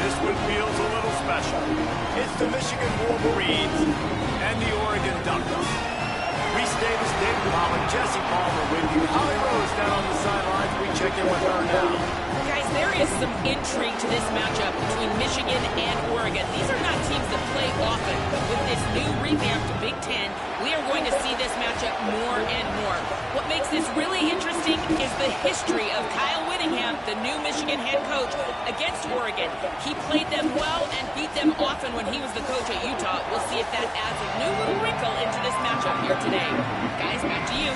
This one feels a little special. It's the Michigan Wolverines and the Oregon Ducks. Reese Davis, David Pollock, Jesse Palmer with you. Holly Rose down on the sidelines. We check in with her now. Guys, there is some intrigue to this matchup between Michigan and Oregon. These are not teams that play often, but with this new revamped Big Ten, we are going to see this matchup more and more. What makes this really interesting is the history of Kyle Whittingham, the new Michigan head coach, against Oregon. He played them well and beat them often when he was the coach at Utah. We'll see if that adds a new little wrinkle into this matchup here today. Guys, back to you.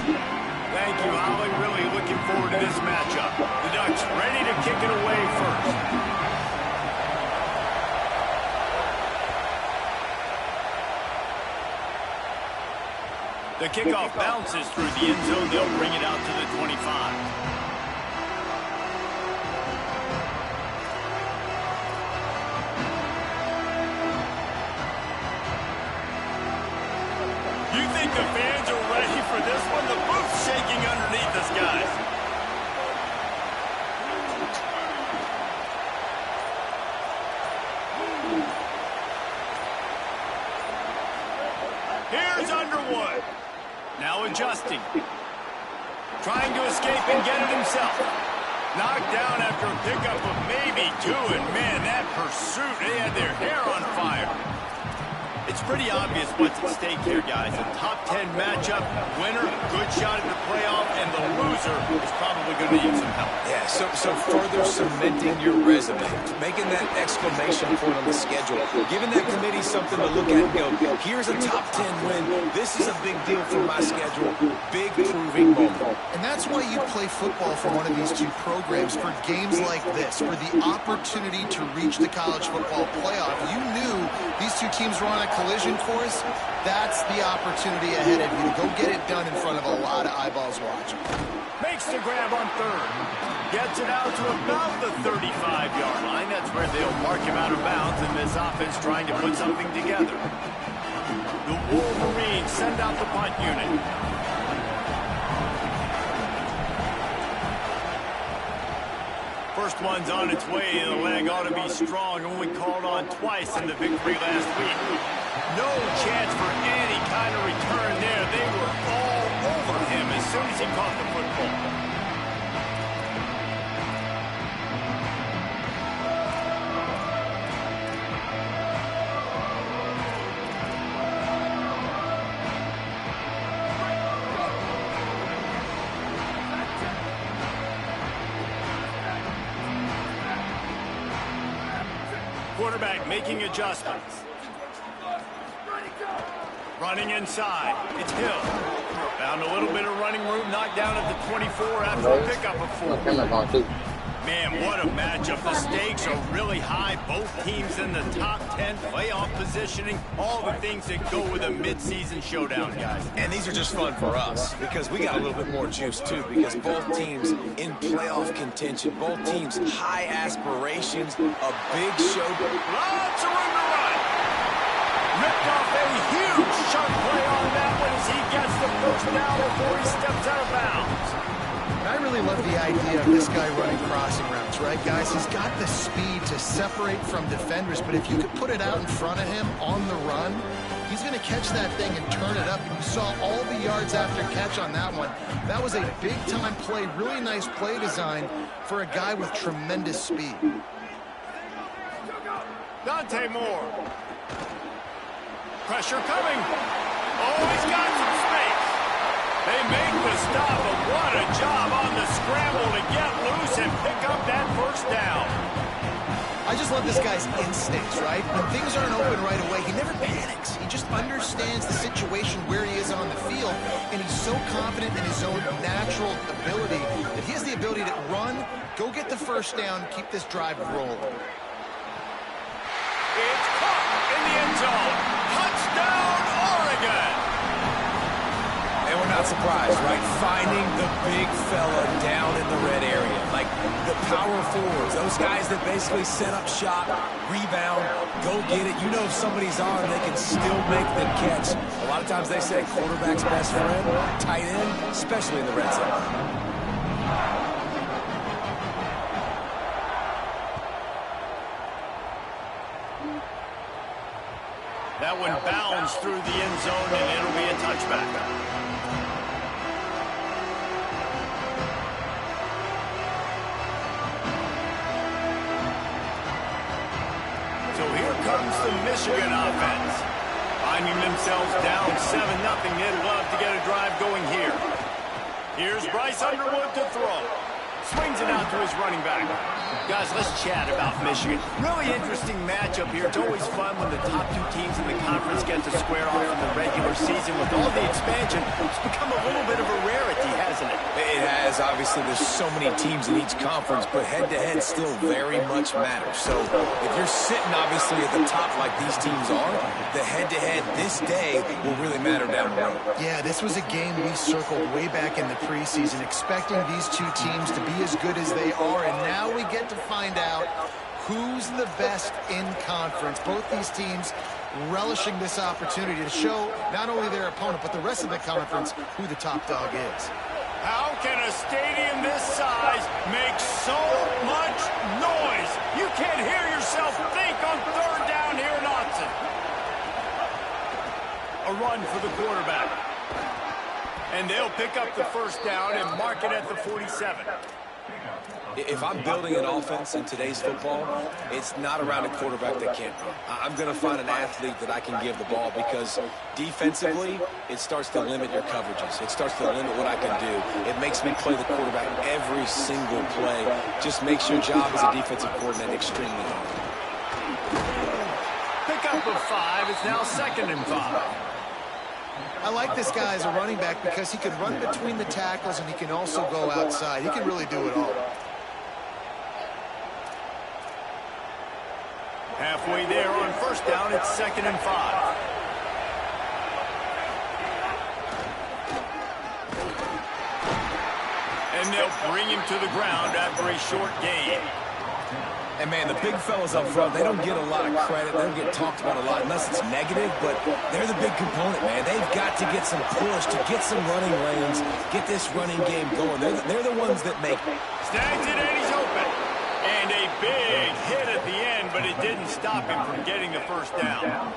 Thank you, Holly. Really looking forward to this matchup. The Ducks ready to kick it away first. The kickoff bounces through the end zone. They'll bring it out to the 25. You think the fans are ready for this one? The booth's shaking underneath us, guys. Here's Underwood. Now adjusting. Trying to escape and get it himself. Knocked down after a pickup of maybe two, and man, that pursuit, they had their hair on fire. It's pretty obvious what's at stake here, guys. A top 10 matchup, winner, good shot at the playoff, and the loser is probably going to need some help. Yeah, so further cementing your resume, making that exclamation point on the schedule, giving that committee something to look at and go, here's a top 10 win. This is a big deal for my schedule. Big proving moment. And that's why you play football for one of these two programs, for games like this, for the opportunity to reach the college football playoff. You knew these two teams were on a collision course. That's the opportunity ahead of you to go get it done in front of a lot of eyeballs watching. Makes the grab on third. Gets it out to about the 35-yard line. That's where they'll mark him out of bounds, and this offense trying to put something together. The Wolverines send out the punt unit. First one's on its way, and the leg ought to be strong. Only called on twice in the victory last week. No chance for any kind of return there. They were all over him as soon as he caught the football. Quarterback making adjustments. Running inside. It's Hill. Found a little bit of running room. Knocked down at the 24 after a pickup of 4. Man, what a matchup. The stakes are really high. Both teams in the top 10, playoff positioning, all the things that go with a midseason showdown, guys. And these are just fun for us because we got a little bit more juice, too, because both teams in playoff contention, both teams high aspirations, a big show. Lots of room to run. Ripped off a huge chunk play on that one as he gets the first down before he steps out of bounds. I really love the idea of this guy running crossing routes, right, guys? He's got the speed to separate from defenders, but if you could put it out in front of him on the run, he's going to catch that thing and turn it up. And you saw all the yards after catch on that one. That was a big-time play, really nice play design for a guy with tremendous speed. Dante Moore. Pressure coming. Oh, he's got some space. They make the stop, but what a job on the scramble to get loose and pick up that first down. I just love this guy's instincts, right? When things aren't open right away, he never panics. He just understands the situation where he is on the field, and he's so confident in his own natural ability that he has the ability to run, go get the first down, keep this drive rolling. It's caught in the end zone. Touchdown, Oregon. And we're not surprised, right? Finding the big fella down in the red area. Like the power forwards, those guys that basically set up shop, rebound, go get it. You know if somebody's on, they can still make the catch. A lot of times they say quarterback's best friend, tight end, especially in the red zone. That one bounds through the end zone, and it'll be a touchback. So here comes the Michigan offense. Finding themselves down 7-0, they'd love to get a drive going here. Here's Bryce Underwood to throw. Swings it out to his running back. Guys, let's chat about Michigan. Really interesting matchup here. It's always fun when the top two teams in the conference get to square off in the regular season. With all the expansion, it's become a little bit of a rarity, hasn't it? It has. Obviously, there's so many teams in each conference, but head-to-head still very much matters. So if you're sitting, obviously, at the top like these teams are, the head-to-head this day will really matter down the road. Yeah, this was a game we circled way back in the preseason, expecting these two teams to be as good as they are, and now we get to find out who's the best in conference. Both these teams relishing this opportunity to show not only their opponent, but the rest of the conference who the top dog is. How can a stadium this size make so much noise? You can't hear yourself think on third down here in Autzen. A run for the quarterback. And they'll pick up the first down and mark it at the 47. If I'm building an offense in today's football, it's not around a quarterback that can't run. I'm going to find an athlete that I can give the ball, because defensively, it starts to limit your coverages. It starts to limit what I can do. It makes me play the quarterback every single play. Just makes your job as a defensive coordinator extremely hard. Pickup of 5 is now 2nd and 5. I like this guy as a running back because he can run between the tackles and he can also go outside. He can really do it all. Halfway there on first down, it's 2nd and 5. And they'll bring him to the ground after a short gain. And, man, the big fellas up front, they don't get a lot of credit. They don't get talked about a lot unless it's negative, but they're the big component, man. They've got to get some push, to get some running lanes, get this running game going. They're the ones that make it. Snags it, and he's open. And a big hit at the end, but it didn't stop him from getting the first down.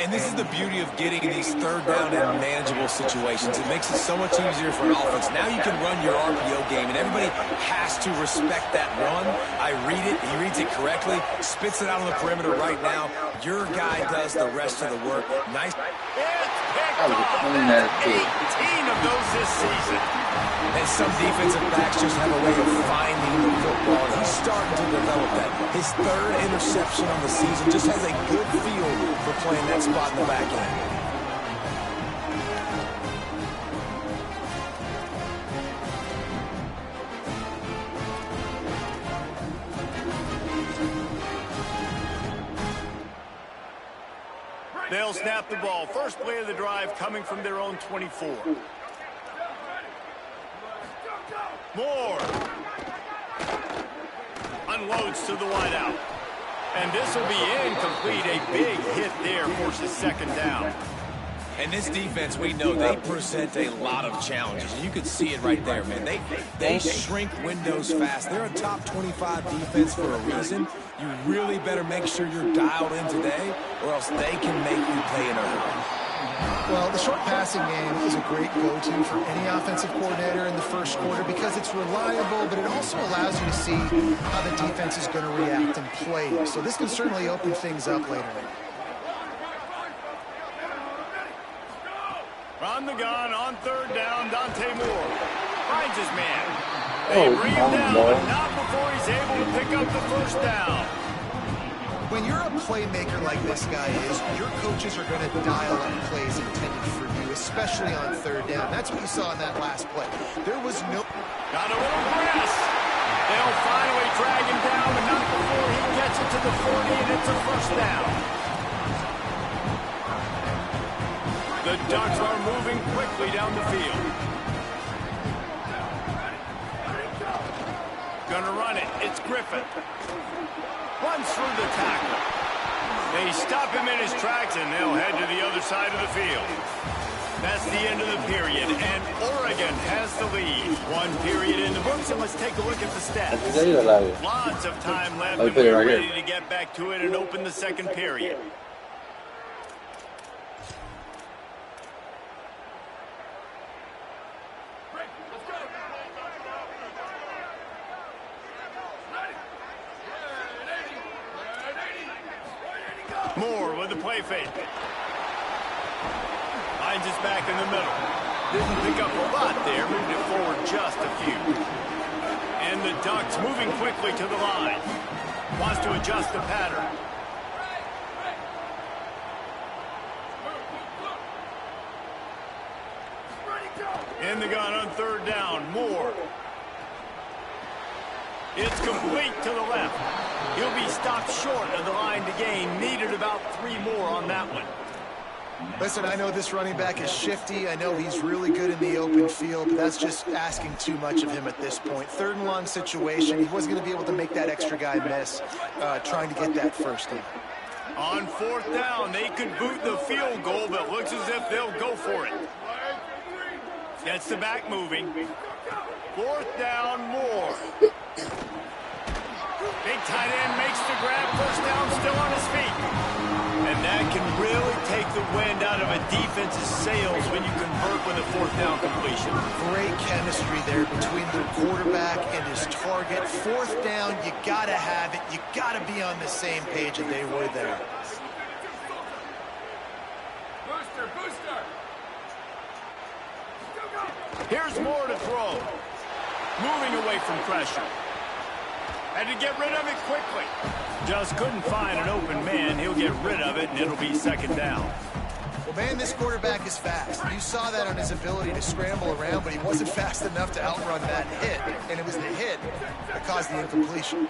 And this is the beauty of getting these third down and manageable situations. It makes it so much easier for an offense. Now you can run your RPO game, and everybody has to respect that run. I read it. He reads it correctly, spits it out on the perimeter right now. Your guy does the rest of the work. Nice. It's picked off. That's 18 of those this season. And some defensive backs just have a way of finding the football. He's starting to develop that. His 3rd interception on the season, just has a good feel for playing that spot in the back end. They'll snap the ball. First play of the drive coming from their own 24. Moore unloads to the wideout. And this will be incomplete. A big hit there forces 2nd down. And this defense, we know they present a lot of challenges. And you can see it right there, man. They shrink windows fast. They're a top 25 defense for a reason. You really better make sure you're dialed in today, or else they can make you pay in a hurry. Well, the short passing game is a great go-to for any offensive coordinator in the first quarter because it's reliable, but it also allows you to see how the defense is going to react and play. So this can certainly open things up later. On the gun, on 3rd down, Dante Moore finds his man. They bring him down, but not before he's able to pick up the first down. When you're a playmaker like this guy is, your coaches are going to dial up plays intended for you, especially on 3rd down. That's what you saw in that last play. There was no... Got a little press. They'll finally drag him down, but not before he gets it to the 40, and it's a first down. The Ducks are moving quickly down the field. Gonna run it. It's Griffin. Runs through the tackle. They stop him in his tracks, and they'll head to the other side of the field. That's the end of the period, and Oregon has the lead. 1 period in the books, and let's take a look at the stats. Lots of time left, and we're ready to get back to it and open the 2nd period. Moore with the play fake. Finds his back in the middle. Didn't pick up a lot there, moved it forward just a few. And the Ducks moving quickly to the line. Wants to adjust the pattern. In the gun on third down, Moore. It's complete to the left. He'll be stopped short of the line to gain. Needed about 3 more on that one. Listen, I know this running back is shifty. I know he's really good in the open field, but that's just asking too much of him at this point. 3rd and long situation. He wasn't going to be able to make that extra guy miss trying to get that first down. On 4th down, they could boot the field goal, but looks as if they'll go for it. Gets the back moving. 4th down, Moore. Big tight end makes the grab. First down, still on his feet. And that can really take the wind out of a defense's sails when you convert with a 4th down completion. Great chemistry there between the quarterback and his target. 4th down, you got to have it. You got to be on the same page, and they were there. Booster. Here's Moore to throw. Moving away from pressure. Had to get rid of it quickly. Just couldn't find an open man. He'll get rid of it, and it'll be 2nd down. Well, man, this quarterback is fast. You saw that on his ability to scramble around, but he wasn't fast enough to outrun that hit. And it was the hit that caused the incompletion.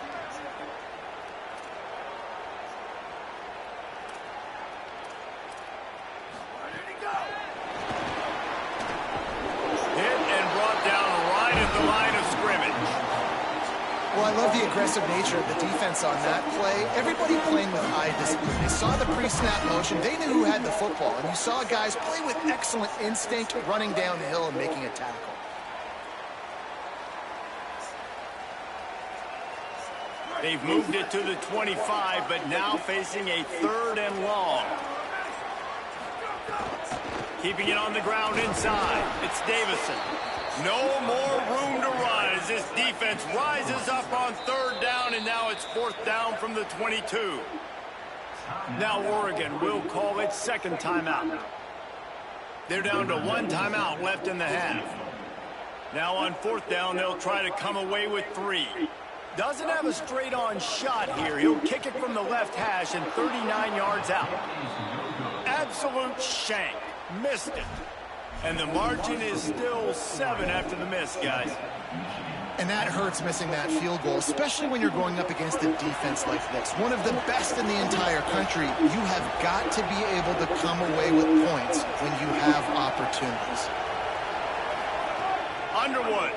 Well, I love the aggressive nature of the defense on that play. Everybody playing with eye discipline. They saw the pre-snap motion. They knew who had the football. And you saw guys play with excellent instinct, running downhill and making a tackle. They've moved it to the 25, but now facing a 3rd and long. Keeping it on the ground inside. It's Davison. No more room to run as this defense rises up on 3rd down, and now it's 4th down from the 22. Now Oregon will call its 2nd timeout. They're down to 1 timeout left in the half. Now on 4th down, they'll try to come away with 3. Doesn't have a straight-on shot here. He'll kick it from the left hash and 39 yards out. Absolute shank. Missed it. And the margin is still 7 after the miss, guys. And that hurts, missing that field goal, especially when you're going up against a defense like this. One of the best in the entire country. You have got to be able to come away with points when you have opportunities. Underwood.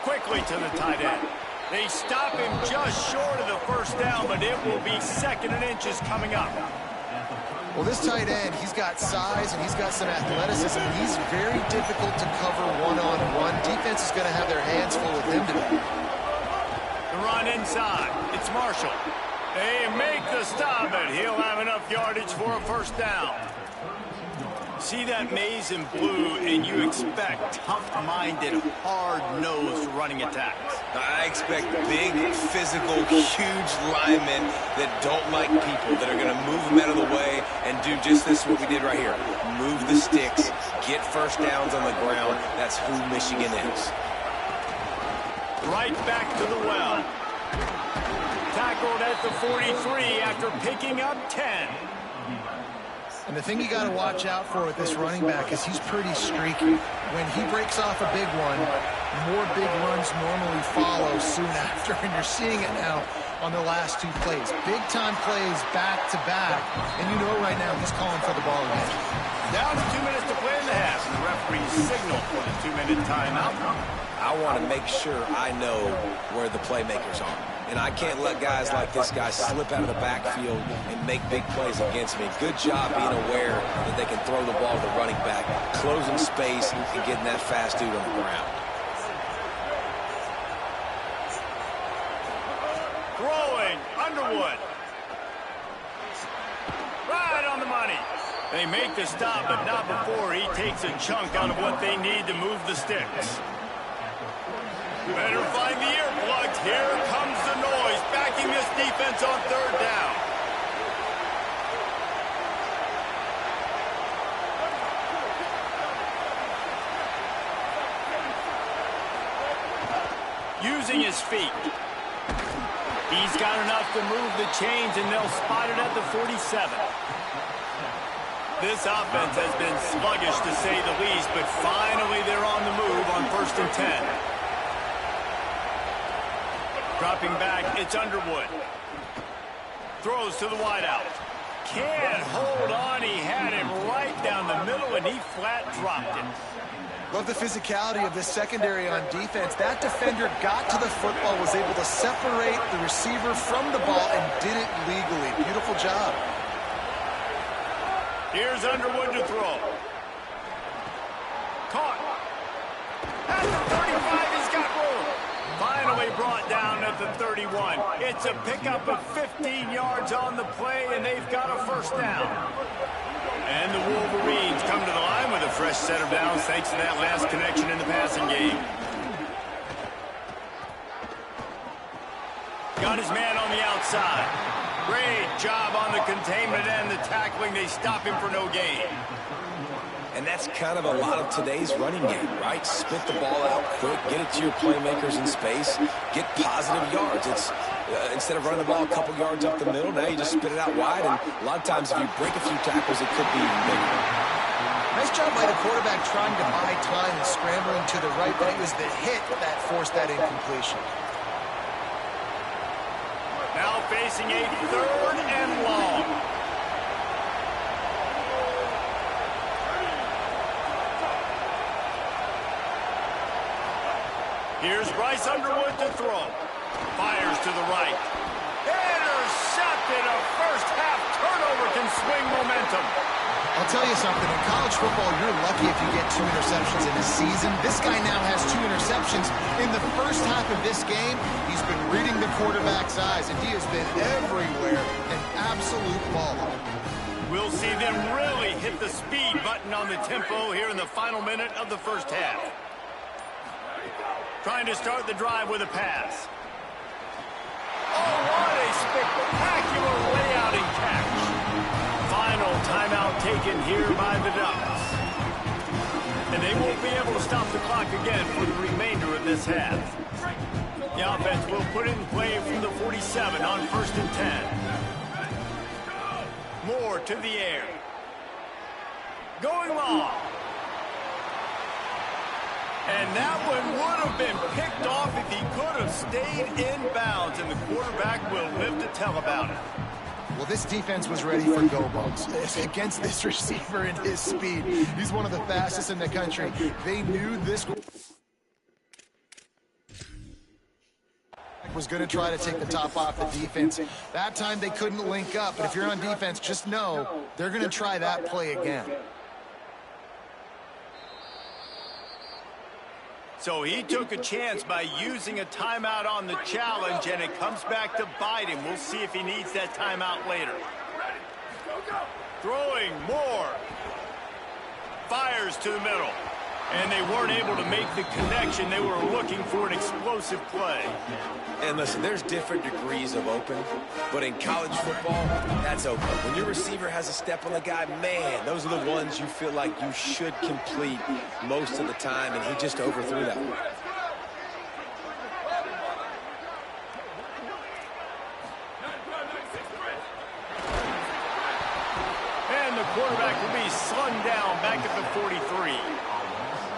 Quickly to the tight end. They stop him just short of the 1st down, but it will be 2nd and inches coming up. Well, this tight end, he's got size and he's got some athleticism. He's very difficult to cover one-on-one. Defense is going to have their hands full with him today. The run inside. It's Marshall. They make the stop, and he'll have enough yardage for a 1st down. See that maze in blue, and you expect tough-minded, hard-nosed running attacks. I expect big, physical, huge linemen that don't like people, that are going to move them out of the way and do just this, what we did right here. Move the sticks, get 1st downs on the ground. That's who Michigan is. Right back to the well. Tackled at the 43 after picking up 10. And the thing you got to watch out for with this running back is he's pretty streaky. When he breaks off a big one, more big runs normally follow soon after, and you're seeing it now on the last 2 plays. Big-time plays back-to-back, and you know right now he's calling for the ball again. Down to 2 minutes to play in the half, and the referee signal for the 2-minute timeout. I want to make sure I know where the playmakers are. And I can't let guys like this guy slip out of the backfield and make big plays against me. Good job being aware that they can throw the ball to the running back, closing space, and getting that fast dude on the ground. Throwing, Underwood. Right on the money. They make the stop, but not before he takes a chunk out of what they need to move the sticks. Better find the earplugs. Here comes the noise, backing this defense on 3rd down. using his feet. He's got enough to move the chains, and they'll spot it at the 47. This offense has been sluggish, to say the least, but finally they're on the move on 1st and 10. Dropping back, it's Underwood. Throws to the wideout. Can't hold on. He had him right down the middle, and he flat dropped it. Love the physicality of this secondary on defense. That defender got to the football, was able to separate the receiver from the ball, and did it legally. Beautiful job. Here's Underwood to throw. Caught. At the 35, he's got room. Finally brought down at the 31. It's a pickup of 15 yards on the play, and they've got a 1st down. And the Wolverines come to the line with a fresh set of downs thanks to that last connection in the passing game. Got his man on the outside. Great job on the containment and the tackling. They stop him for no gain. And that's kind of a lot of today's running game, right? Spit the ball out quick, get it to your playmakers in space, get positive yards. It's instead of running the ball a couple yards up the middle, now you just spit it out wide, and a lot of times if you break a few tackles, it could be even bigger. Nice job by the quarterback trying to buy time and scrambling to the right, but it was the hit that forced that incompletion. Now facing a 3rd and long. Here's Bryce Underwood to throw. Fires to the right. Intercepted. A first-half turnover can swing momentum. I'll tell you something. In college football, you're lucky if you get 2 interceptions in a season. This guy now has 2 interceptions. In the first half of this game, he's been reading the quarterback's eyes, and he has been everywhere. An absolute baller. We'll see them really hit the speed button on the tempo here in the final minute of the first half. Trying to start the drive with a pass. Oh, what a spectacular layout and catch. Final timeout taken here by the Ducks. And they won't be able to stop the clock again for the remainder of this half. The offense will put in play from the 47 on 1st and 10. Moore to the air. Going long. And that one would have been picked off if he could have stayed in bounds, and the quarterback will live to tell about it. Well, this defense was ready for go-bones against this receiver and his speed. He's one of the fastest in the country. They knew this was going to try to take the top off the defense. That time they couldn't link up, but if you're on defense, just know they're going to try that play again. So he took a chance by using a timeout on the challenge, and it comes back to bite him. We'll see if he needs that timeout later. Throwing more. Fires to the middle. And they weren't able to make the connection. They were looking for an explosive play. And listen, there's different degrees of open, but in college football, that's open. When your receiver has a step on the guy, man, those are the ones you feel like you should complete most of the time, and he just overthrew that one. And the quarterback will be slung down back at the 43.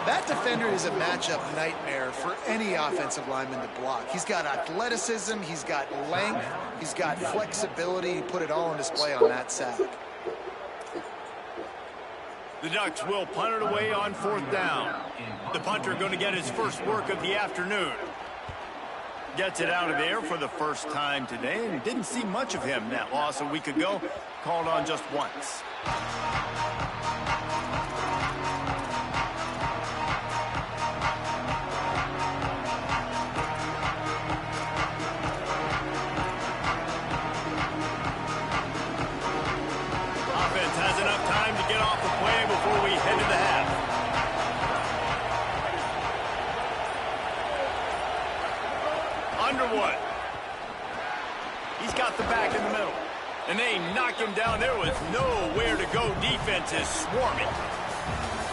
That defender is a matchup nightmare for any offensive lineman to block. He's got athleticism, he's got length, he's got flexibility. He put it all on display on that sack. The Ducks will punt it away on 4th down. The punter going to get his first work of the afternoon. Gets it out of there for the first time today, and didn't see much of him. That loss a week ago, called on just once. Has enough time to get off the play before we head to the half. Underwood. He's got the back in the middle. And they knock him down. There was nowhere to go. Defense is swarming.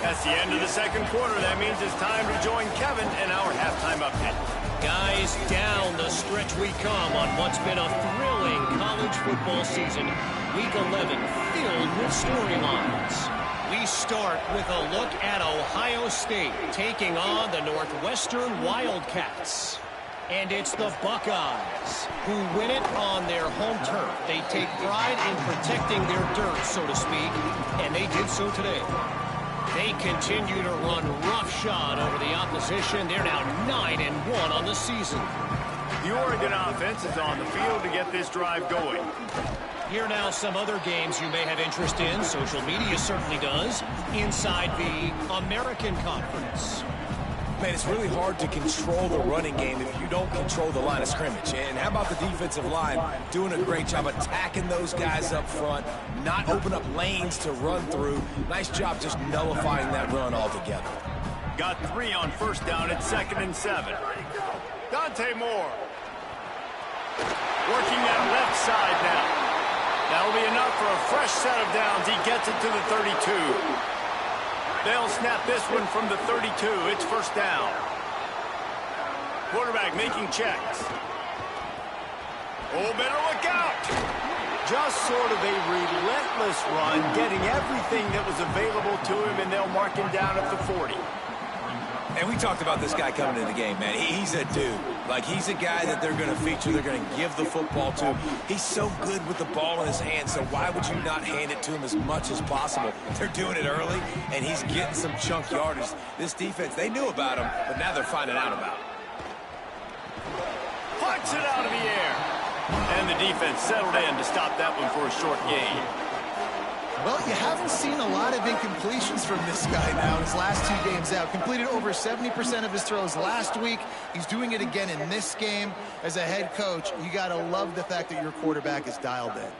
That's the end of the second quarter. That means it's time to join Kevin in our halftime update. Guys, down the stretch we come on what's been a thrilling college football season. Week 11 filled with storylines. We start with a look at Ohio State taking on the Northwestern Wildcats. And it's the Buckeyes who win it on their home turf. They take pride in protecting their dirt, so to speak, and they did so today. They continue to run roughshod over the opposition. They're now 9-1 on the season. The Oregon offense is on the field to get this drive going. Here now some other games you may have interest in. Social media certainly does. Inside the American Conference. Man, it's really hard to control the running game if you don't control the line of scrimmage. And how about the defensive line doing a great job attacking those guys up front, not open up lanes to run through. Nice job just nullifying that run altogether. Got 3 on first down at 2nd and 7. Dante Moore. Working that left side now. That'll be enough for a fresh set of downs. He gets it to the 32. They'll snap this one from the 32. It's first down. Quarterback making checks. Oh, better look out. Just sort of a relentless run, getting everything that was available to him, and they'll mark him down at the 40. And we talked about this guy coming into the game, man. He's a dude. Like, he's a guy that they're going to feature, they're going to give the football to. He's so good with the ball in his hands, so why would you not hand it to him as much as possible? They're doing it early, and he's getting some chunk yardage. This defense, they knew about him, but now they're finding out about him. Punch it out of the air. And the defense settled in to stop that one for a short gain. Well, you haven't seen a lot of incompletions from this guy now his last 2 games out. Completed over 70% of his throws last week. He's doing it again in this game. As a head coach, you got to love the fact that your quarterback is dialed in.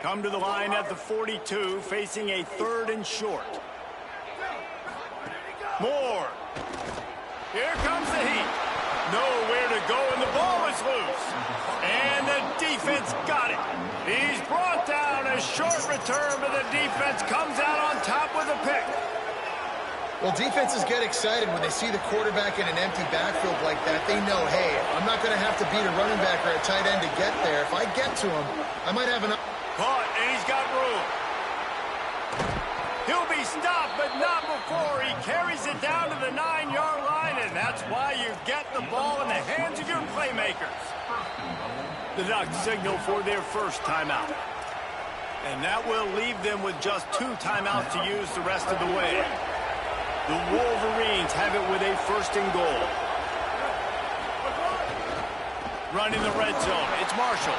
Come to the line at the 42, facing a 3rd and short. Moore. Here comes the heat. Nowhere to go, and the ball is loose. And the defense got it. He's brought down. A short return, but the defense comes out on top with a pick. Well, defenses get excited when they see the quarterback in an empty backfield like that. They know, hey, I'm not going to have to beat a running back or a tight end to get there. If I get to him, I might have enough. Caught, and he's got room. He'll be stopped, but not before he carries it down to the 9-yard line, and that's why you get the ball in the hands of your playmakers. The Ducks signal for their first timeout. And that will leave them with just 2 timeouts to use the rest of the way. The Wolverines have it with a 1st and goal. Running the red zone, it's Marshall.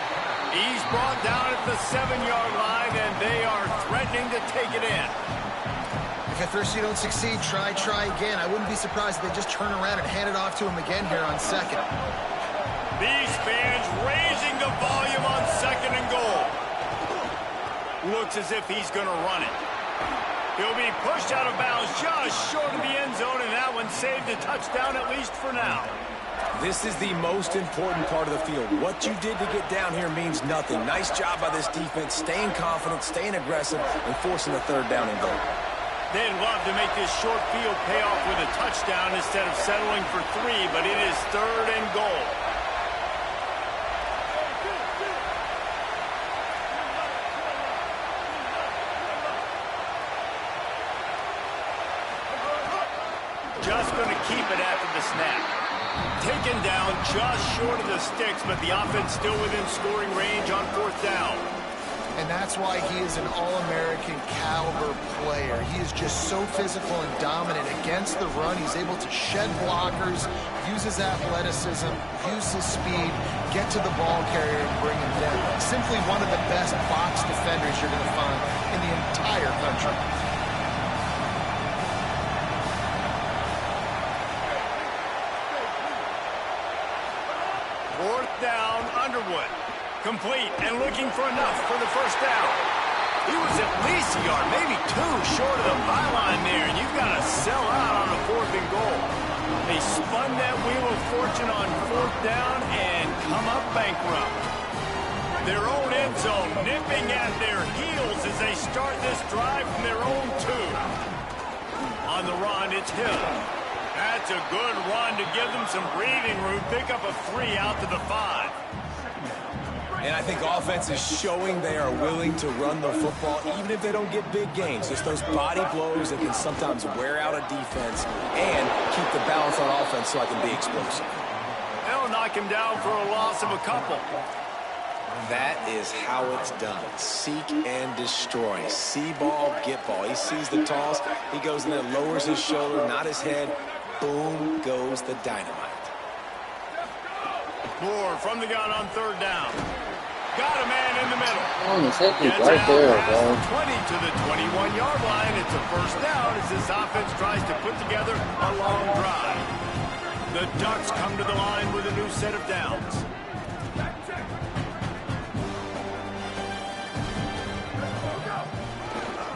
He's brought down at the 7-yard line, and they are threatening to take it in. If at first you don't succeed, try again. I wouldn't be surprised if they just turn around and hand it off to him again here on 2nd. These fans raising the volume on 2nd and goal. Looks as if he's going to run it. He'll be pushed out of bounds just short of the end zone, and that one saved a touchdown at least for now. This is the most important part of the field. What you did to get down here means nothing. Nice job by this defense, staying confident, staying aggressive, and forcing the 3rd down and goal. They'd love to make this short field pay off with a touchdown instead of settling for 3, but it is 3rd and goal. Just going to keep it after the snap. Taken down just short of the sticks, but the offense still within scoring range on 4th down. And that's why he is an All-American caliber player. He is just so physical and dominant against the run. He's able to shed blockers, use his athleticism, use his speed, get to the ball carrier and bring him down. Simply one of the best box defenders you're going to find in the entire country. Down, Underwood. Complete and looking for enough for the 1st down. He was at least a yard, maybe 2 short of the byline there, and you've got to sell out on a 4th and goal. They spun that wheel of fortune on 4th down and come up bankrupt. Their own end zone nipping at their heels as they start this drive from their own 2. On the It's Hill. That's a good run to give them some breathing room. Pick up a 3 out to the 5. And I think offense is showing they are willing to run the football, even if they don't get big gains. Just those body blows that can sometimes wear out a defense and keep the balance on offense so I can be explosive. They'll knock him down for a loss of a couple. That is how it's done. Seek and destroy. See ball, get ball. He sees the toss. He goes in there, lowers his shoulder, not his head. Boom goes the dynamite. Moore from the gun on 3rd down. Got a man in the middle. Oh, the safety's Gets right out there, past bro. the 20 to the 21-yard line. It's a 1st down as this offense tries to put together a long drive. The Ducks come to the line with a new set of downs.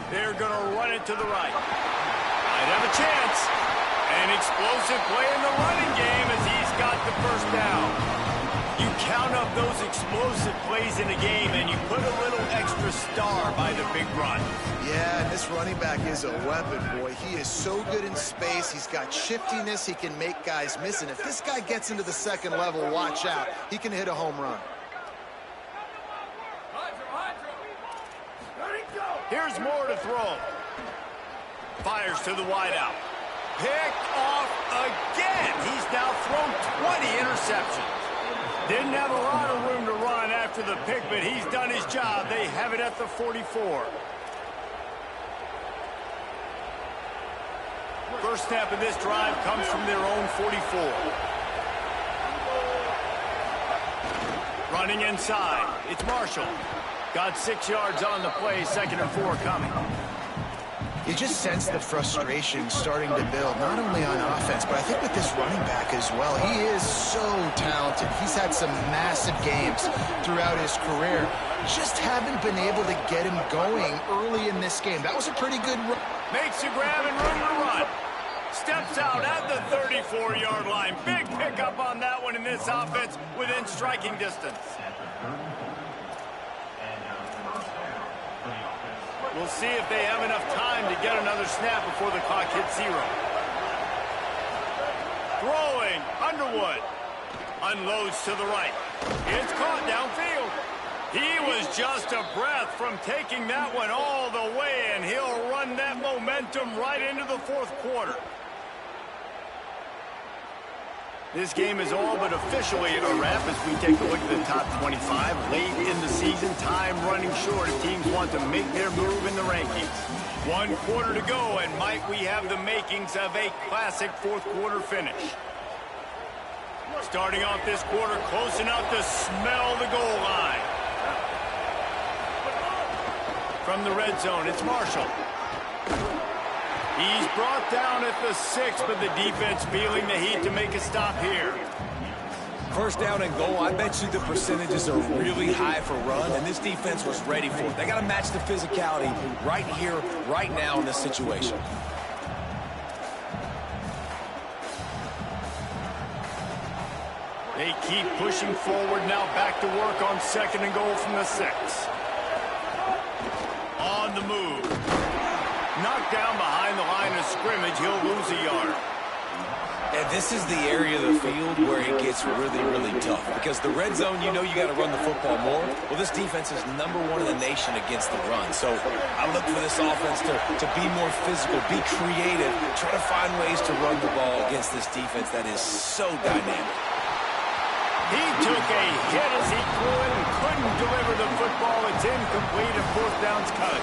They're going to run it to the right. Might have a chance. An explosive play in the running game as he's got the 1st down. You count up those explosive plays in a game and you put a little extra star by the big run. Yeah, and this running back is a weapon, boy. He is so good in space. He's got shiftiness. He can make guys miss. And if this guy gets into the 2nd level, watch out. He can hit a home run. Here's Moore to throw. Fires to the wideout. Picked off again. He's now thrown 20 interceptions. Didn't have a lot of room to run after the pick, but he's done his job. They have it at the 44. First snap of this drive comes from their own 44. Running inside. It's Marshall. Got 6 yards on the play, 2nd and 4 coming. You just sense the frustration starting to build, not only on offense, but I think with this running back as well. He is so talented. He's had some massive games throughout his career. Just haven't been able to get him going early in this game. That was a pretty good run. Makes a grab and room to run. Steps out at the 34-yard line. Big pickup on that one in this offense within striking distance. We'll see if they have enough time to get another snap before the clock hits 0. Throwing, Underwood. Unloads to the right. It's caught downfield. He was just a breath from taking that one all the way, and he'll run that momentum right into the 4th quarter. This game is all but officially a wrap as we take a look at the top 25. Late in the season, time running short if teams want to make their move in the rankings. 1 quarter to go, and might we have the makings of a classic 4th quarter finish. Starting off this quarter close enough to smell the goal line. From the red zone, it's Marshall. He's brought down at the 6, but the defense feeling the heat to make a stop here. 1st down and goal, I bet you the percentages are really high for run, and this defense was ready for it. They got to match the physicality right here, right now in this situation. They keep pushing forward now, back to work on 2nd and goal from the 6. On the move. Knocked down behind the line of scrimmage. He'll lose a yard. And this is the area of the field where it gets really, really tough. Because the red zone, you know you got to run the football more. Well, this defense is #1 in the nation against the run. So I look for this offense to be more physical, be creative, try to find ways to run the ball against this defense that is so dynamic. He took a hit as he threw it and couldn't deliver the football. It's incomplete and 4th down's cut.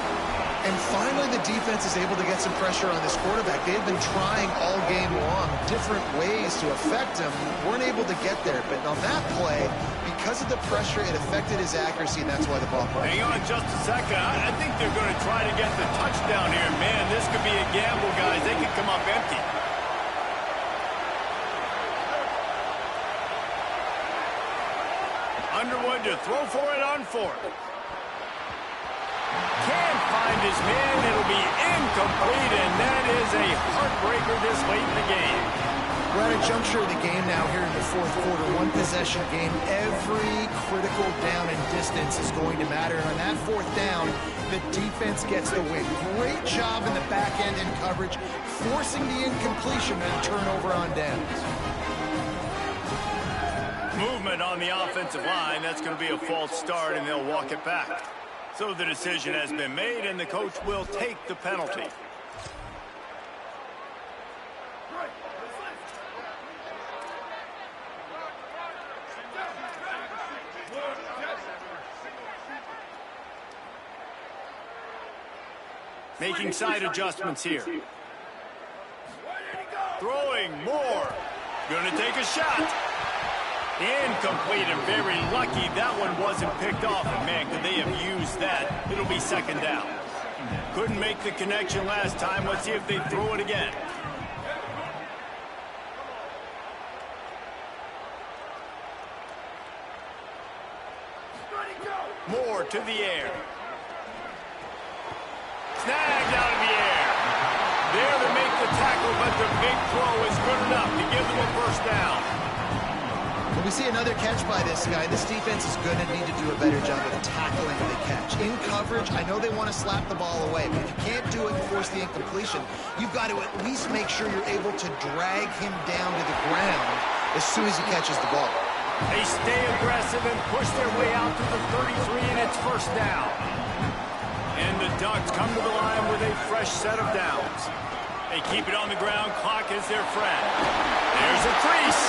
And finally, the defense is able to get some pressure on this quarterback. They've been trying all game long different ways to affect him. Weren't able to get there. But on that play, because of the pressure, it affected his accuracy, and that's why the ball played. Hang on just a second. I think they're going to try to get the touchdown here. Man, this could be a gamble, guys. They could come up empty. Underwood to throw for it on 4th. Can't find his man. It'll be incomplete, and that is a heartbreaker this late in the game. We're at a juncture of the game now here in the fourth quarter. One possession game. Every critical down and distance is going to matter. And on that fourth down, the defense gets the win. Great job in the back end in coverage, forcing the incompletion and turnover on downs. Movement on the offensive line. That's going to be a false start, and they'll walk it back. So the decision has been made, and the coach will take the penalty. Making side adjustments here. Throwing more. Going to take a shot. Incomplete and very lucky that one wasn't picked off. And man, could they have used that? It'll be second down. Couldn't make the connection last time. Let's see if they throw it again. More to the air. Snagged out of the air. There to make the tackle, but the big throw is good enough to give them a first down. When we see another catch by this guy, this defense is going to need to do a better job of tackling the catch. In coverage, I know they want to slap the ball away, but if you can't do it and force the incompletion, you've got to at least make sure you're able to drag him down to the ground as soon as he catches the ball. They stay aggressive and push their way out to the 33, and it's first down. And the Ducks come to the line with a fresh set of downs. They keep it on the ground. Clock is their friend. There's a crease.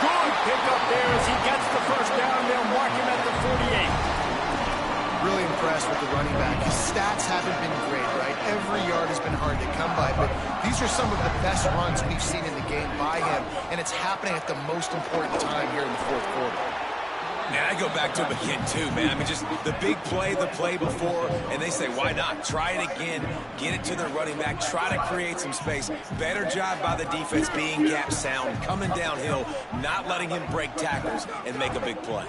Good pickup there as he gets the first down. They'll mark him at the 48. Really impressed with the running back. His stats haven't been great, right? Every yard has been hard to come by, but these are some of the best runs we've seen in the game by him, and it's happening at the most important time here in the fourth quarter. Man, I go back to him again, too, man. I mean, just the big play, the play before, and they say, why not? Try it again, get it to their running back, try to create some space. Better job by the defense being gap sound, coming downhill, not letting him break tackles and make a big play.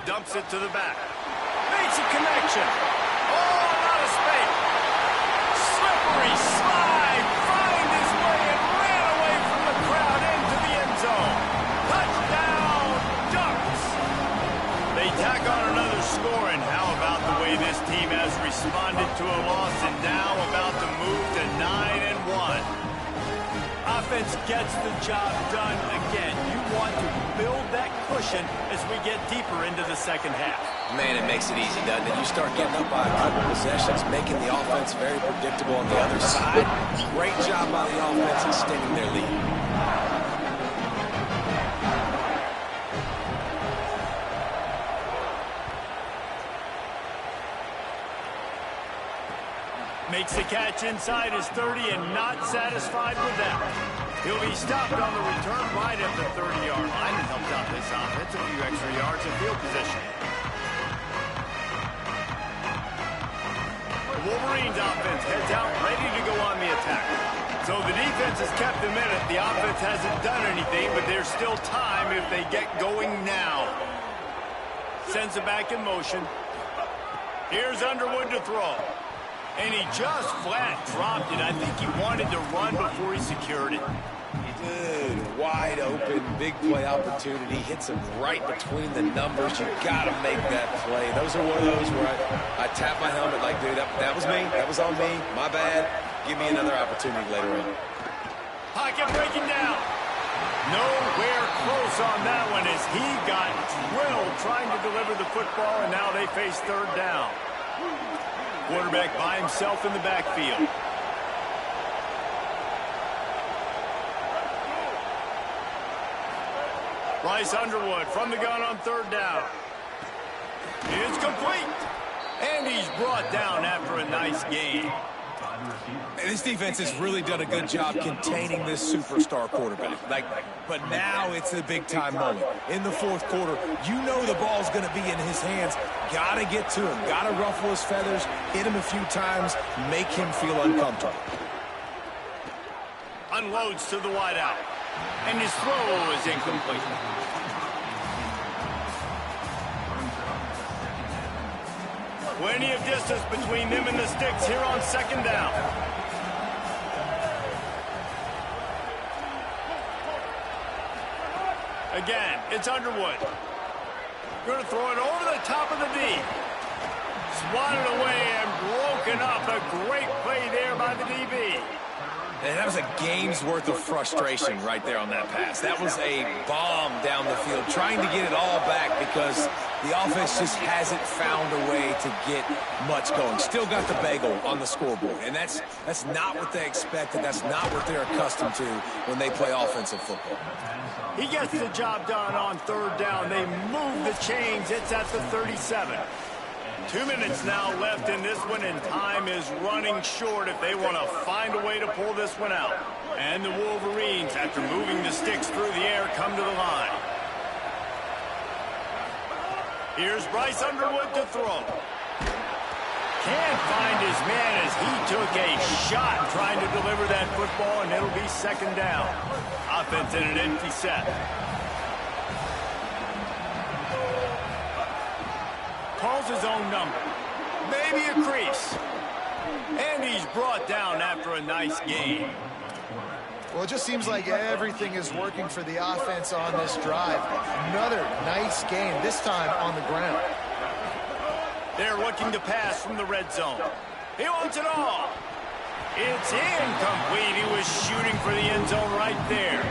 Dumps it to the back. Makes a connection. Oh, out of space. Slippery slide. Find his way and ran away from the crowd into the end zone. Touchdown, Ducks. They tack on another score, and how about the way this team has responded to a loss and now about to move to 9-1. Offense gets the job done again. You want to build that cushion as we get deeper into the second half. Man, it makes it easy, doesn't it? You start getting up by a couple possessions, making the offense very predictable on the other side. Great job by the offense extending their lead. Makes the catch inside his 30 and not satisfied with that. He'll be stopped on the return right at the 30-yard line and helps out this offense a few extra yards in field position. The Wolverines offense heads out ready to go on the attack. So the defense has kept them in it. The offense hasn't done anything, but there's still time if they get going now. Sends it back in motion. Here's Underwood to throw. And he just flat dropped it. I think he wanted to run before he secured it. Dude, wide open, big play opportunity. Hits him right between the numbers. You got to make that play. Those are one of those where I tap my helmet like, dude, that was me. That was on me. My bad. Give me another opportunity later on. Pocket breaking down. Nowhere close on that one as he got drilled trying to deliver the football, and now they face third down. Quarterback by himself in the backfield. Bryce Underwood from the gun on third down. It's complete. And he's brought down after a nice game. And this defense has really done a good job containing this superstar quarterback. But now it's a big-time moment. In the fourth quarter, you know the ball's going to be in his hands. Got to get to him. Got to ruffle his feathers, hit him a few times, make him feel uncomfortable. Unloads to the wideout. And his throw is incomplete. Plenty of distance between them and the sticks here on second down. Again, it's Underwood. Going to throw it over the top of the D. Swatted away and broken up. A great play there by the DB. And that was a game's worth of frustration right there on that pass. That was a bomb down the field, trying to get it all back because the offense just hasn't found a way to get much going. Still got the bagel on the scoreboard, and that's not what they expected. That's not what they're accustomed to when they play offensive football. He gets the job done on third down. They move the chains. It's at the 37. 2 minutes now left in this one, and time is running short if they want to find a way to pull this one out. And the Wolverines, after moving the sticks through the air, come to the line. Here's Bryce Underwood to throw. Can't find his man as he took a shot trying to deliver that football, and it'll be second down. Offense in an empty set. Calls his own number. Maybe a crease. And he's brought down after a nice game. Well, it just seems like everything is working for the offense on this drive. Another nice game, this time on the ground. They're looking to pass from the red zone. He wants it all. It's incomplete. He was shooting for the end zone right there.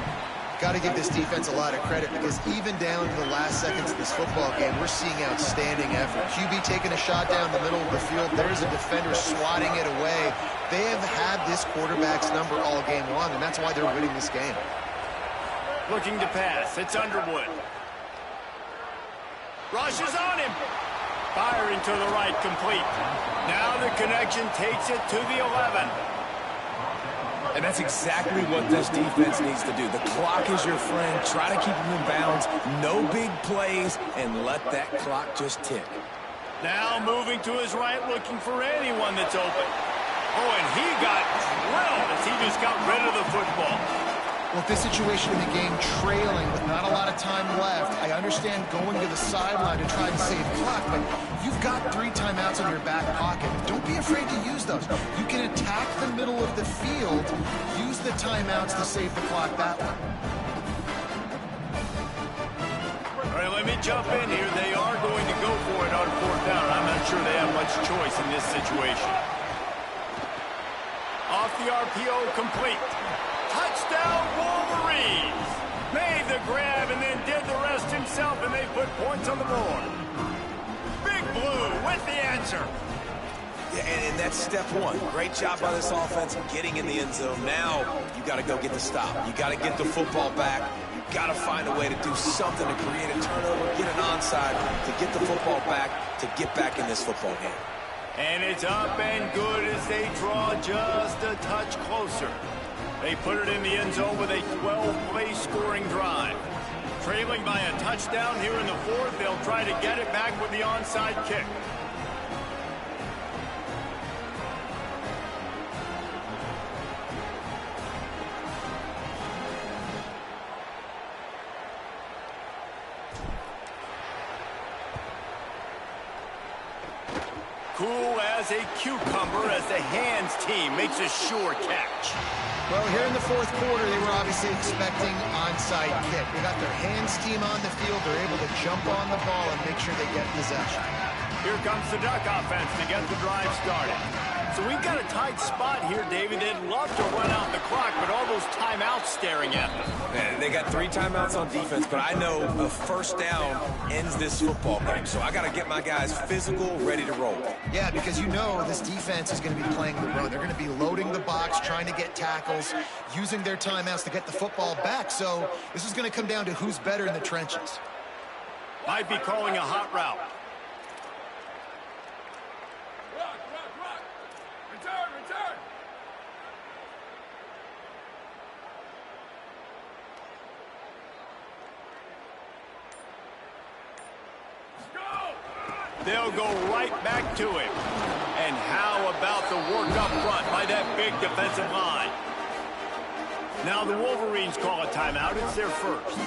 Got to give this defense a lot of credit because even down to the last seconds of this football game, we're seeing outstanding effort. QB taking a shot down the middle of the field. There's a defender swatting it away. They have had this quarterback's number all game long, and that's why they're winning this game. Looking to pass. It's Underwood. Rushes on him. Firing to the right, complete. Now the connection takes it to the 11. And that's exactly what this defense needs to do. The clock is your friend. Try to keep them in bounds. No big plays, and let that clock just tick. Now moving to his right, looking for anyone that's open. Oh, and he got drilled as he just got rid of the football. Well, this situation in the game, trailing with not a lot of time left, I understand going to the sideline to try and save clock, but you've got 3 timeouts in your back pocket. Don't be afraid to use those. You can attack the middle of the field, use the timeouts to save the clock that way. All right, let me jump in here. They are going to go for it on fourth down. I'm not sure they have much choice in this situation. Off the RPO, complete. Touchdown, Wolverines! Made the grab and then did the rest himself, and they put points on the board. Big Blue with the answer. Yeah, and that's step one. Great job by this offense getting in the end zone. Now you got to go get the stop. You got to get the football back. You got to find a way to do something to create a turnover, get an onside, to get the football back, to get back in this football game. And it's up and good as they draw just a touch closer. They put it in the end zone with a 12-play scoring drive. Trailing by a touchdown here in the fourth, they'll try to get it back with the onside kick. Cool as a cucumber as the hands team makes a sure catch. Well, here in the fourth quarter, they were obviously expecting onside kick. They got their hands team on the field. They're able to jump on the ball and make sure they get possession. Here comes the Duck offense to get the drive started. So we've got a tight spot here, David. They'd love to run out the clock, but all those timeouts staring at them. Man, they got 3 timeouts on defense, but I know a first down ends this football game. So I got to get my guys physical, ready to roll. Yeah, because you know this defense is going to be playing the run. They're going to be loading the box, trying to get tackles, using their timeouts to get the football back. So this is going to come down to who's better in the trenches. Might be calling a hot route. Return! They'll go right back to him. And how about the work up front by that big defensive line? Now the Wolverines call a timeout. It's their first.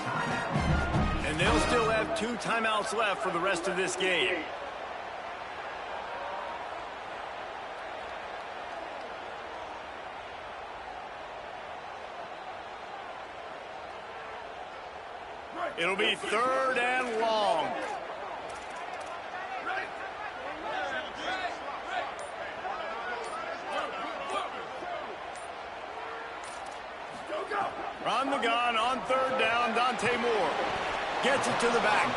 And they'll still have 2 timeouts left for the rest of this game. Right. It'll be 3rd and long. From the gun on 3rd down, Dante Moore gets it to the back.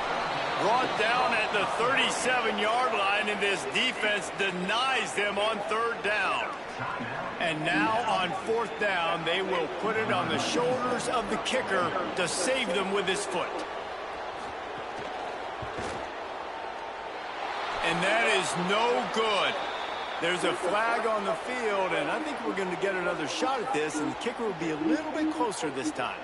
Brought down at the 37-yard line, and this defense denies them on 3rd down. And now on 4th down, they will put it on the shoulders of the kicker to save them with his foot. And that is no good. There's a flag on the field, and I think we're going to get another shot at this, and the kicker will be a little bit closer this time.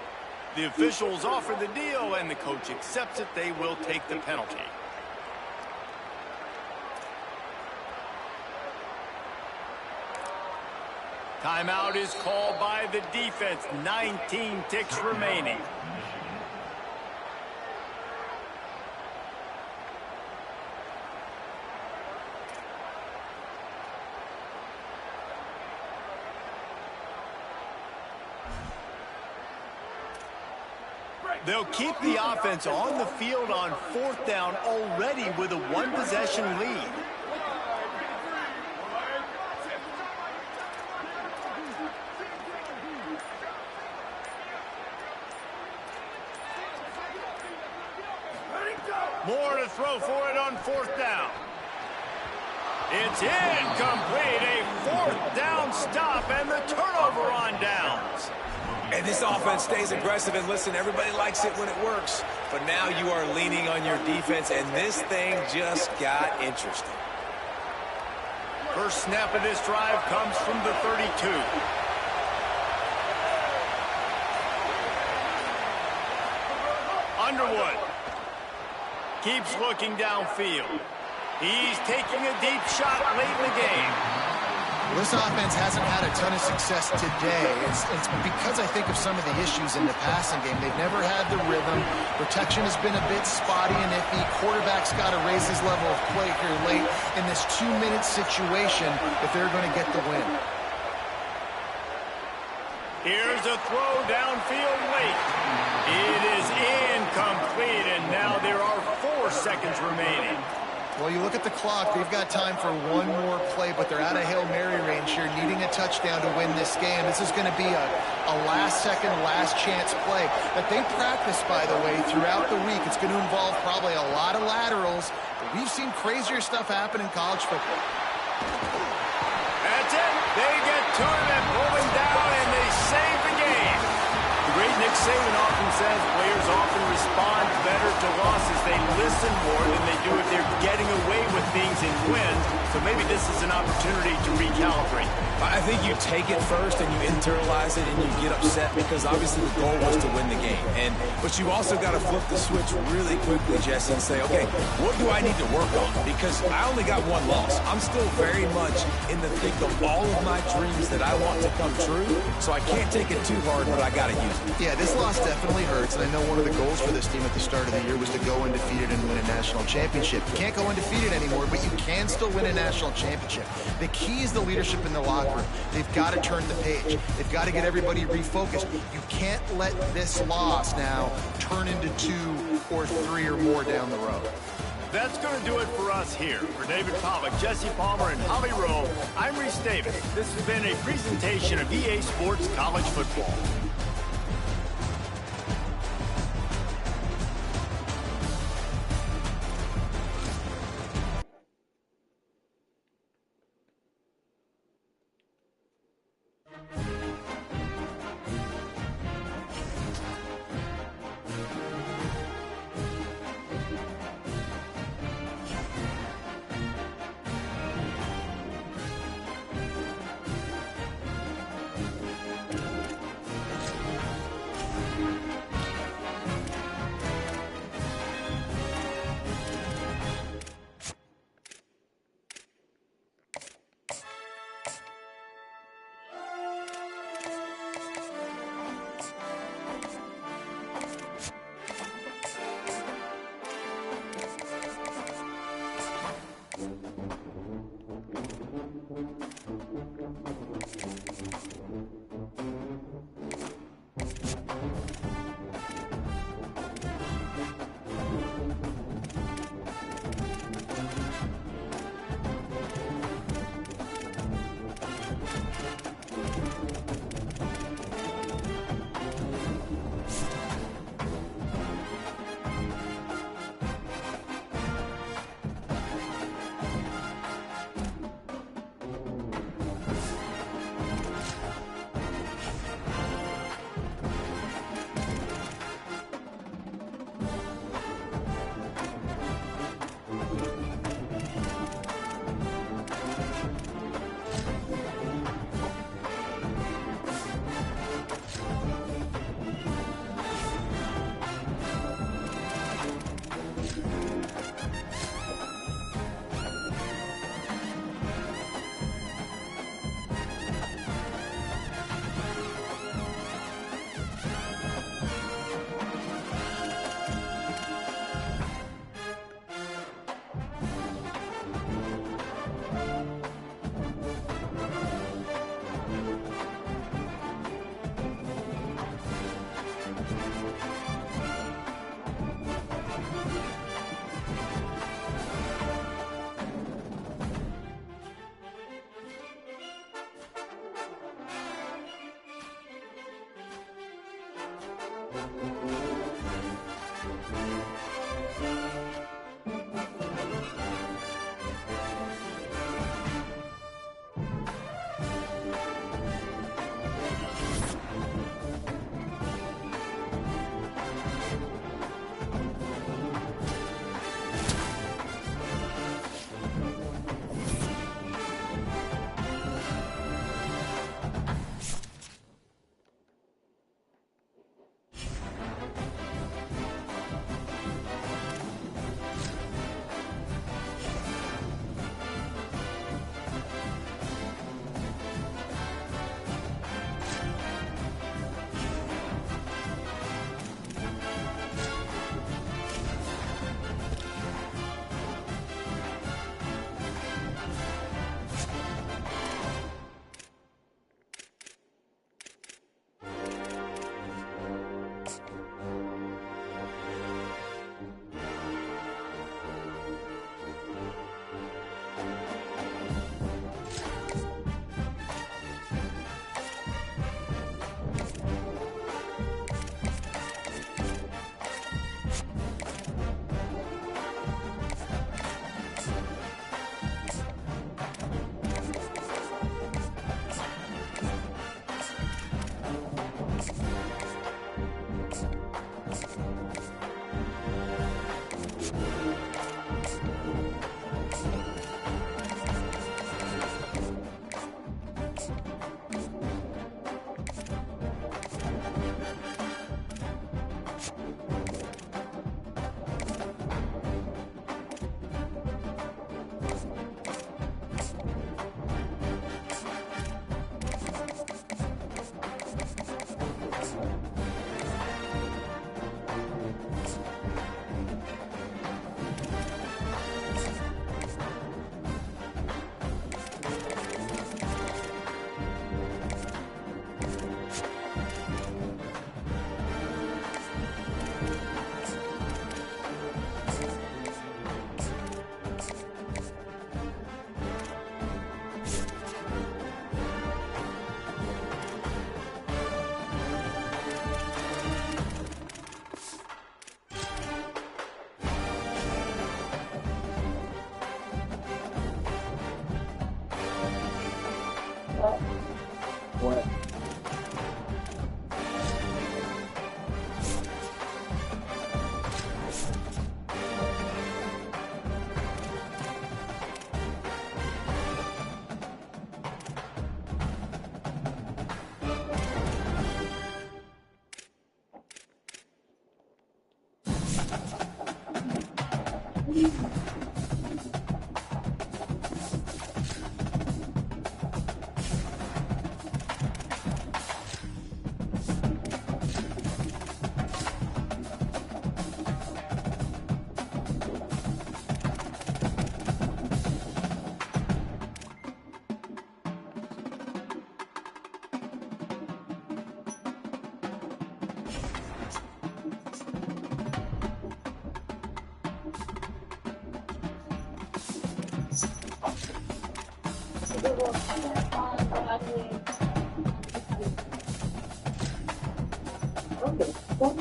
The officials offer the deal, and the coach accepts it. They will take the penalty. Timeout is called by the defense. 19 ticks remaining. They'll keep the offense on the field on 4th down already with a 1-possession lead. More to throw for it on 4th down. It's incomplete. A 4th down stop and the turnover on downs. And this offense stays aggressive, and listen, everybody likes it when it works. But now you are leaning on your defense, and this thing just got interesting. First snap of this drive comes from the 32. Underwood keeps looking downfield. He's taking a deep shot late in the game. Well, this offense hasn't had a ton of success today. It's because I think of some of the issues in the passing game. They've never had the rhythm. Protection has been a bit spotty and iffy. Quarterback's got to raise his level of play here late in this 2-minute situation if they're going to get the win. Here's a throw downfield late. It is incomplete, and now there are 4 seconds remaining. Well, you look at the clock, they've got time for one more play, but they're out of Hail Mary range here, needing a touchdown to win this game. This is going to be a last-second, last-chance play that they practice, by the way, throughout the week. It's going to involve probably a lot of laterals, but we've seen crazier stuff happen in college football. That's it. They get to him and pull him down, and they save the game. The great Nick Saban often says players often respond better to losses. They listen more than they do if they're getting away with things in wins. So maybe this is an opportunity to recalibrate. I think you take it first and you internalize it and you get upset because obviously the goal was to win the game. But you also got to flip the switch really quickly, Jesse, and say, okay, what do I need to work on? Because I only got one loss. I'm still very much in the thick of all of my dreams that I want to come true. So I can't take it too hard, but I got to use it. Yeah, this loss definitely hurts, and I know one of the goals for this team at the start of the year was to go undefeated and win a national championship. You can't go undefeated anymore, but you can still win a national championship. The key is the leadership in the locker room. They've got to turn the page. They've got to get everybody refocused. You can't let this loss now turn into 2 or 3 or more down the road. That's going to do it for us here. For David Pollack, Jesse Palmer, and Holly Rowe, I'm Reese Davis. This has been a presentation of EA Sports College Football.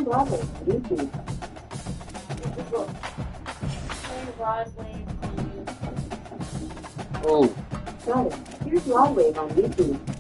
Broadway, YouTube. Broadway. Oh. Got it. Here's Broadway on YouTube.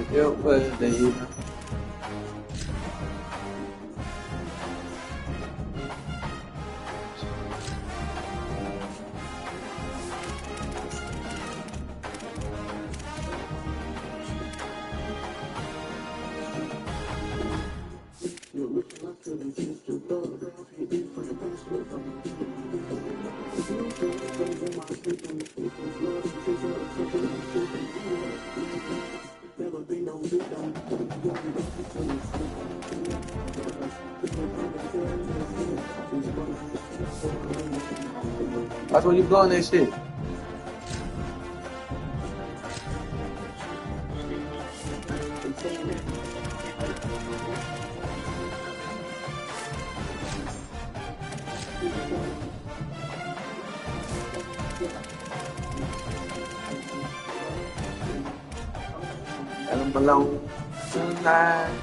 Eu daí, né? That's when you blowing that shit. Let them alone tonight.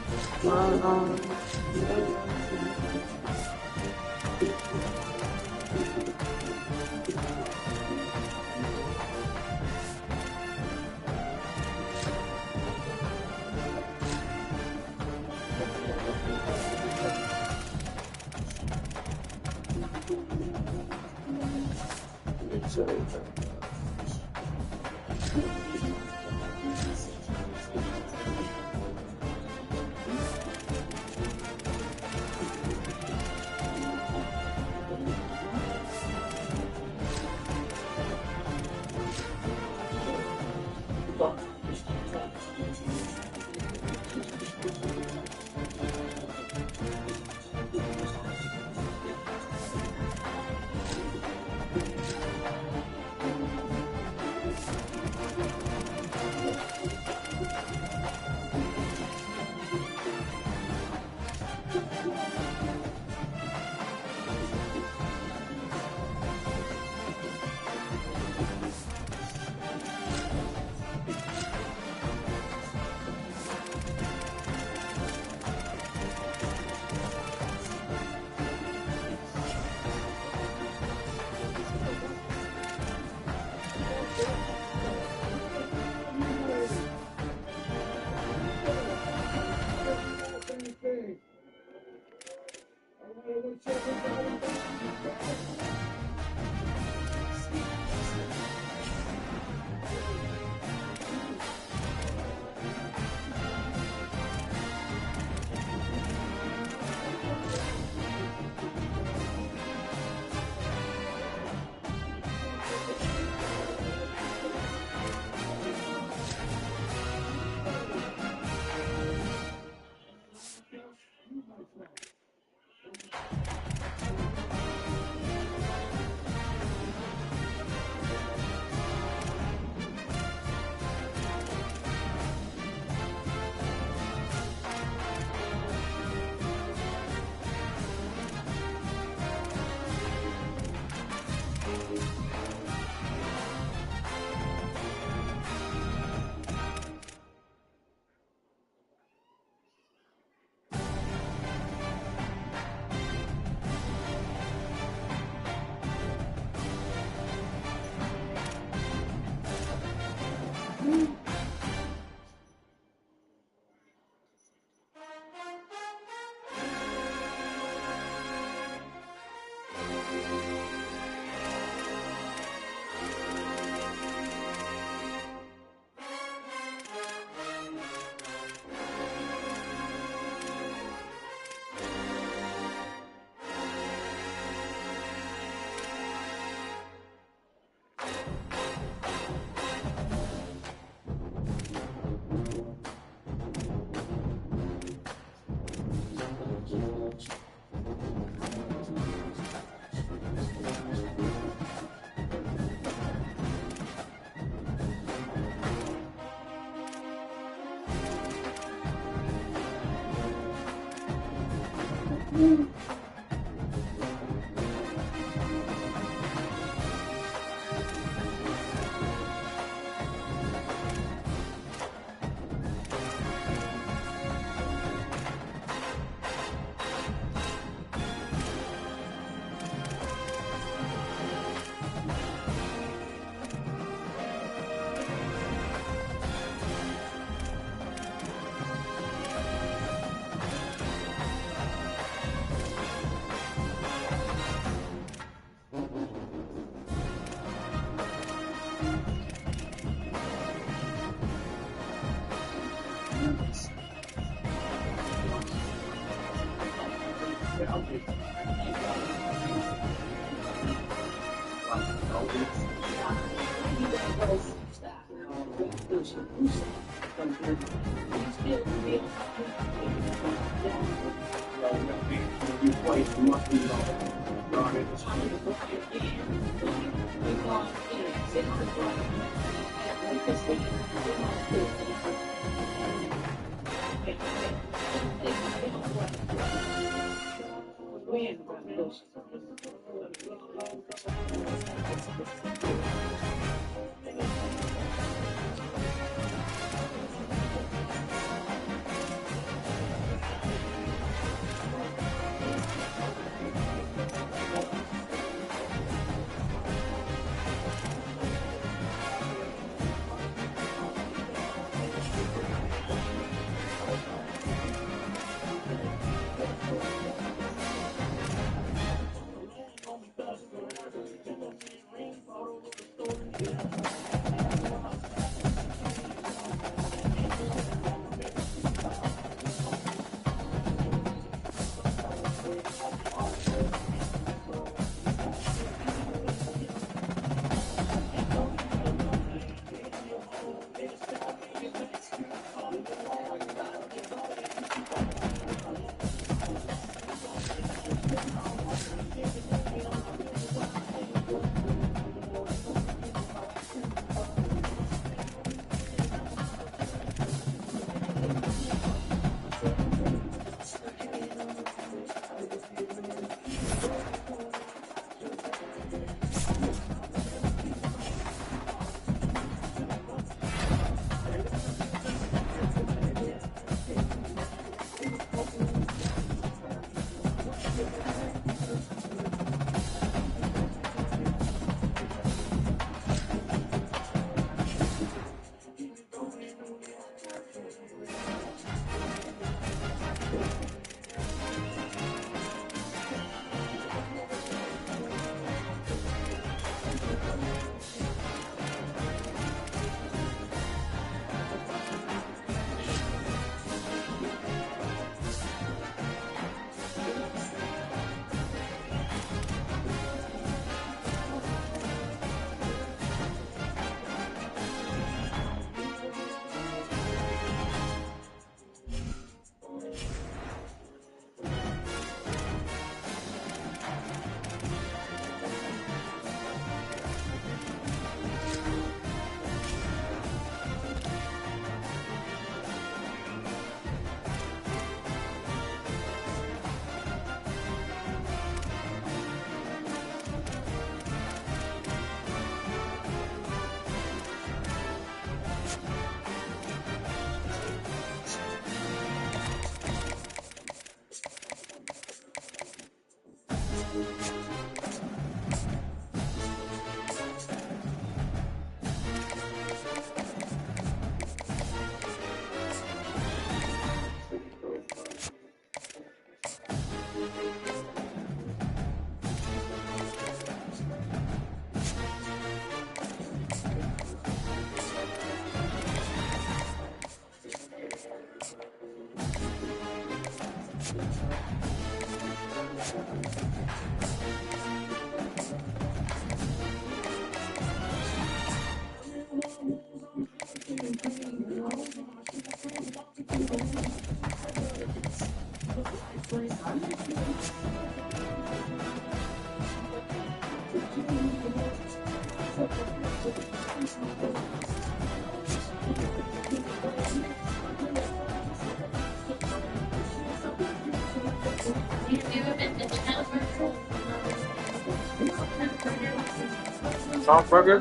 Soft burger?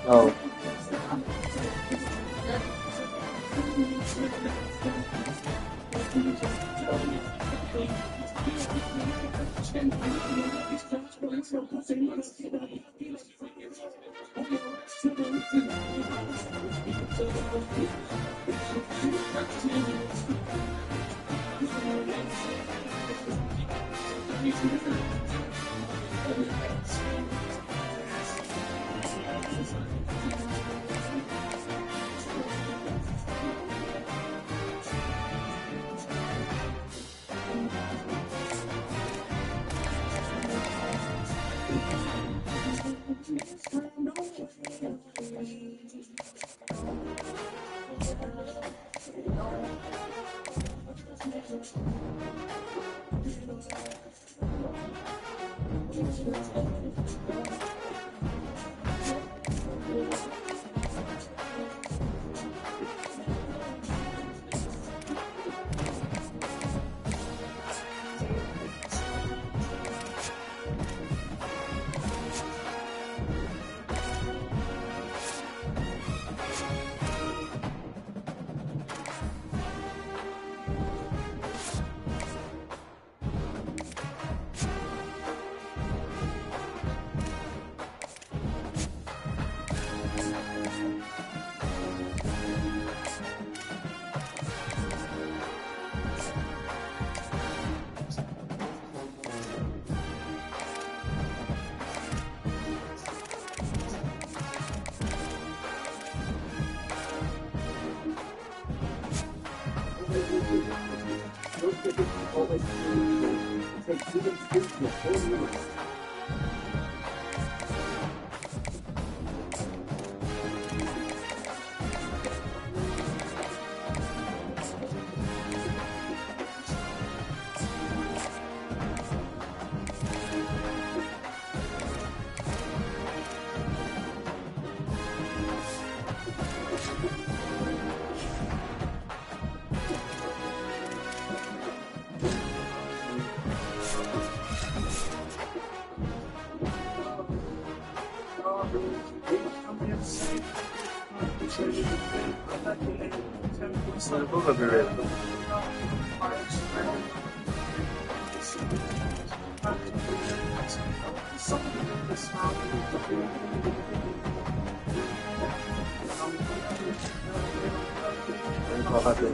No.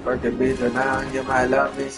Qualche video now in my love me.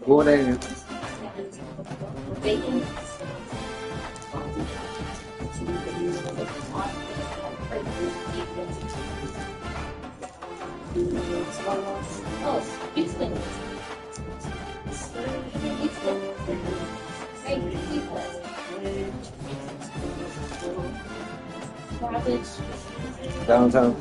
Vô đây này. Downtown.